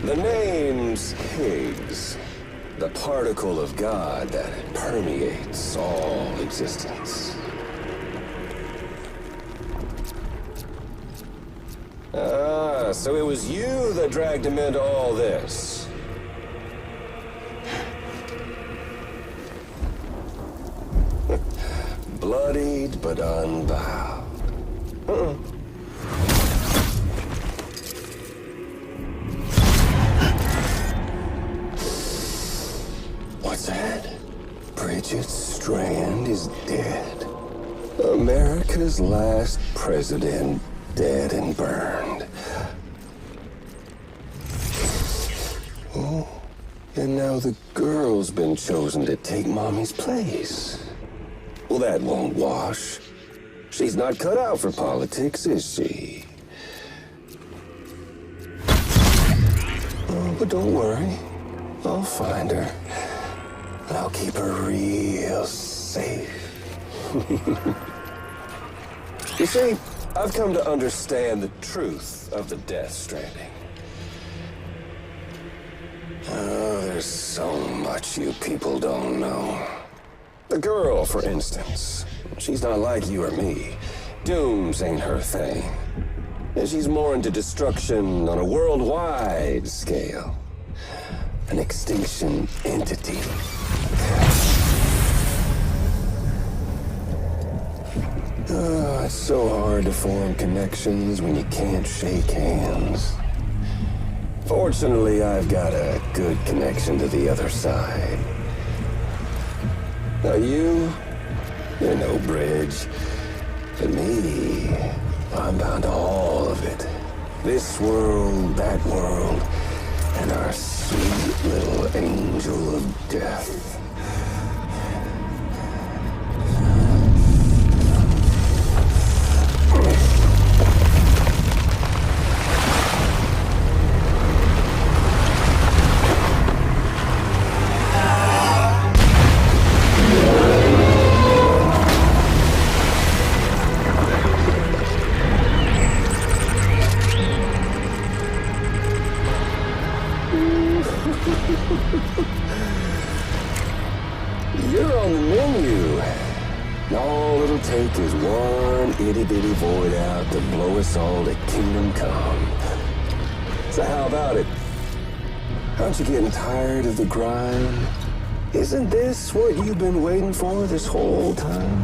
The name's Higgs, the particle of God that permeates all existence. Ah, so it was you that dragged him into all this. Bloodied but unbound. What's that? Bridget Strand is dead. America's last president dead and burned. Oh, and now the girl's been chosen to take Mommy's place. Well, that won't wash. She's not cut out for politics, is she? Oh, but don't worry. I'll find her. I'll keep her real safe. You see, I've come to understand the truth of the Death Stranding. Oh, there's so much you people don't know. The girl, for instance, she's not like you or me. Dooms ain't her thing. And she's more into destruction on a worldwide scale. An extinction entity. Oh, it's so hard to form connections when you can't shake hands. Fortunately, I've got a good connection to the other side. Now you're no bridge. But me, I'm bound to all of it. This world, that world, and our sweet little angel of death. You're on the menu. All it'll take is one itty-bitty void out to blow us all to kingdom come. So how about it? Aren't you getting tired of the grind? Isn't this what you've been waiting for this whole time?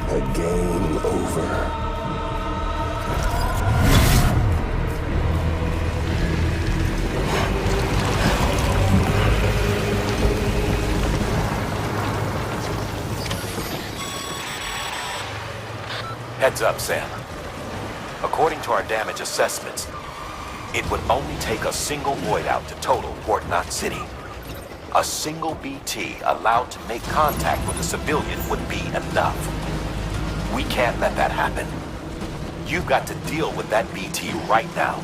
A game over. Heads up, Sam. According to our damage assessments, it would only take a single void out to total Port Knot City. A single BT allowed to make contact with a civilian would be enough. We can't let that happen. You've got to deal with that BT right now.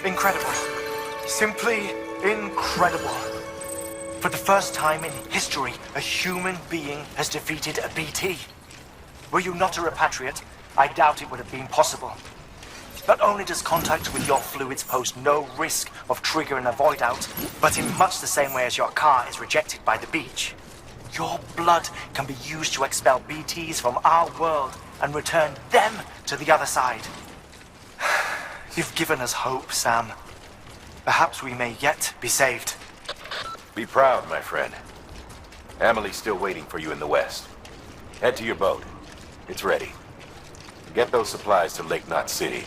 Incredible. Simply incredible. For the first time in history, a human being has defeated a BT. Were you not a repatriate, I doubt it would have been possible. Not only does contact with your fluids pose no risk of triggering a void out, but in much the same way as your car is rejected by the beach, your blood can be used to expel BTs from our world and return them to the other side. You've given us hope, Sam. Perhaps we may yet be saved. Be proud, my friend. Amelie's still waiting for you in the west. Head to your boat. It's ready. Get those supplies to Lake Knot City.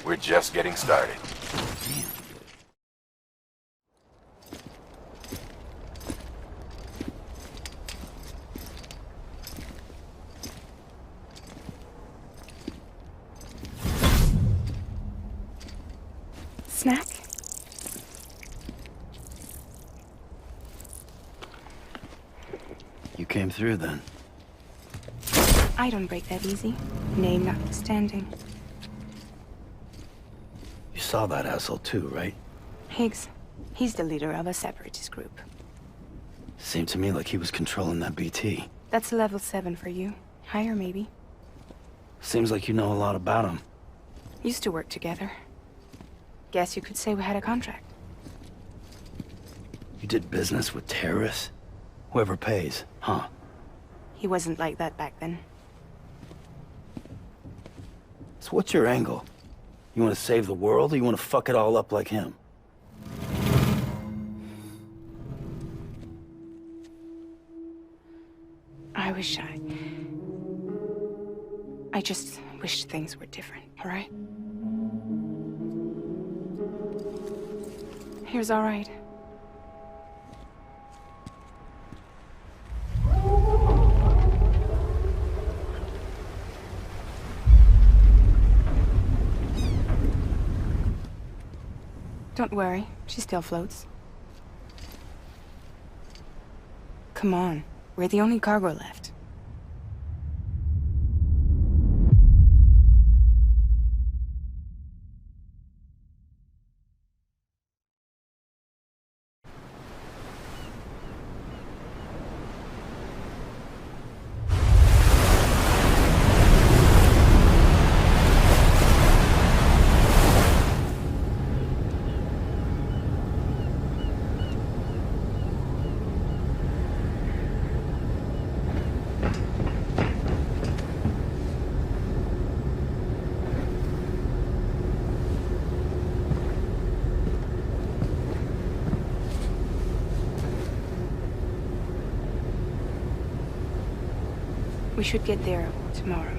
We're just getting started. Snack? You came through then. I don't break that easy. Name notwithstanding. You saw that asshole too, right? Higgs. He's the leader of a separatist group. Seemed to me like he was controlling that BT. That's level 7 for you. Higher, maybe. Seems like you know a lot about him. Used to work together. guess you could say we had a contract. You did business with terrorists? Whoever pays, huh? He wasn't like that back then. So what's your angle? You want to save the world, or you want to fuck it all up like him? I just wish things were different, all right? Here's all right. Don't worry, she still floats. Come on, we're the only cargo left. We should get there tomorrow.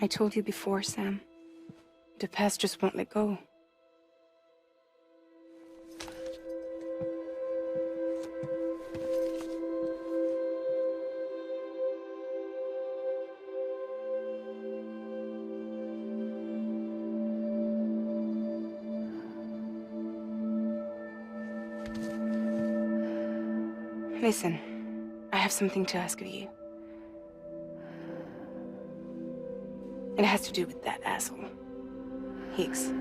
I told you before, Sam. The past just won't let go. Listen, I have something to ask of you. It has to do with that asshole, Higgs.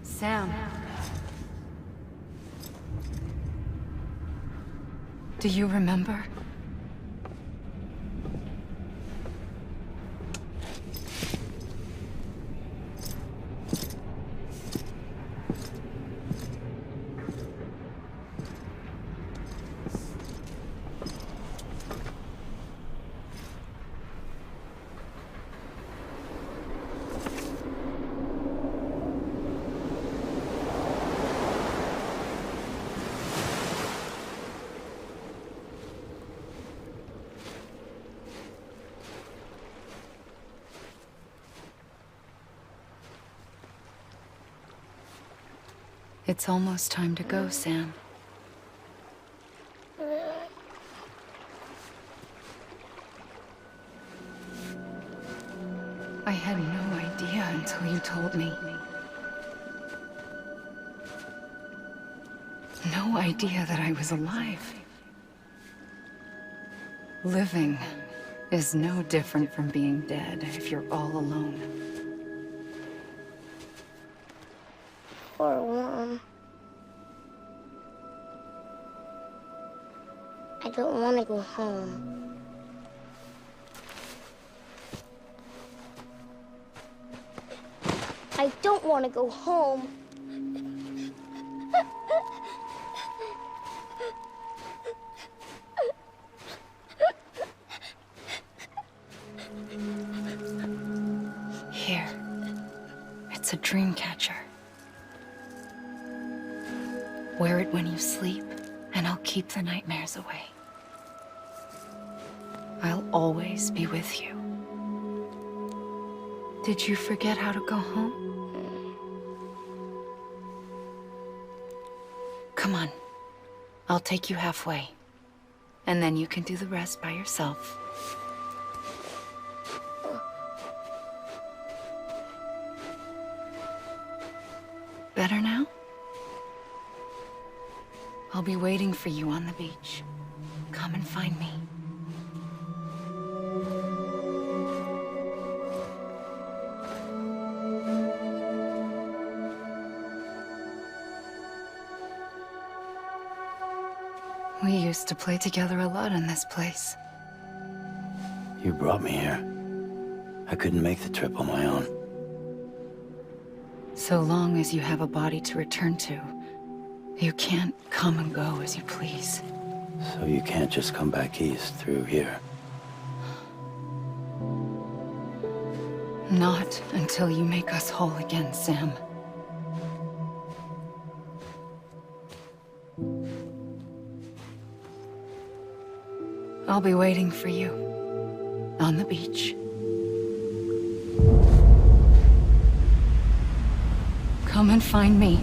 Sam. Do you remember? It's almost time to go, Sam. I had no idea until you told me. No idea that I was alive. Living is no different from being dead if you're all alone. Poor Worm. I don't want to go home. I don't want to go home. Here. It's a dream catcher. Wear it when you sleep, and I'll keep the nightmares away. I'll always be with you. Did you forget how to go home? Come on. I'll take you halfway. And then you can do the rest by yourself. Better now? I'll be waiting for you on the beach. Come and find me. We used to play together a lot in this place. You brought me here. I couldn't make the trip on my own. So long as you have a body to return to, you can't come and go as you please. So you can't just come back east through here? Not until you make us whole again, Sam. I'll be waiting for you on the beach. Come and find me.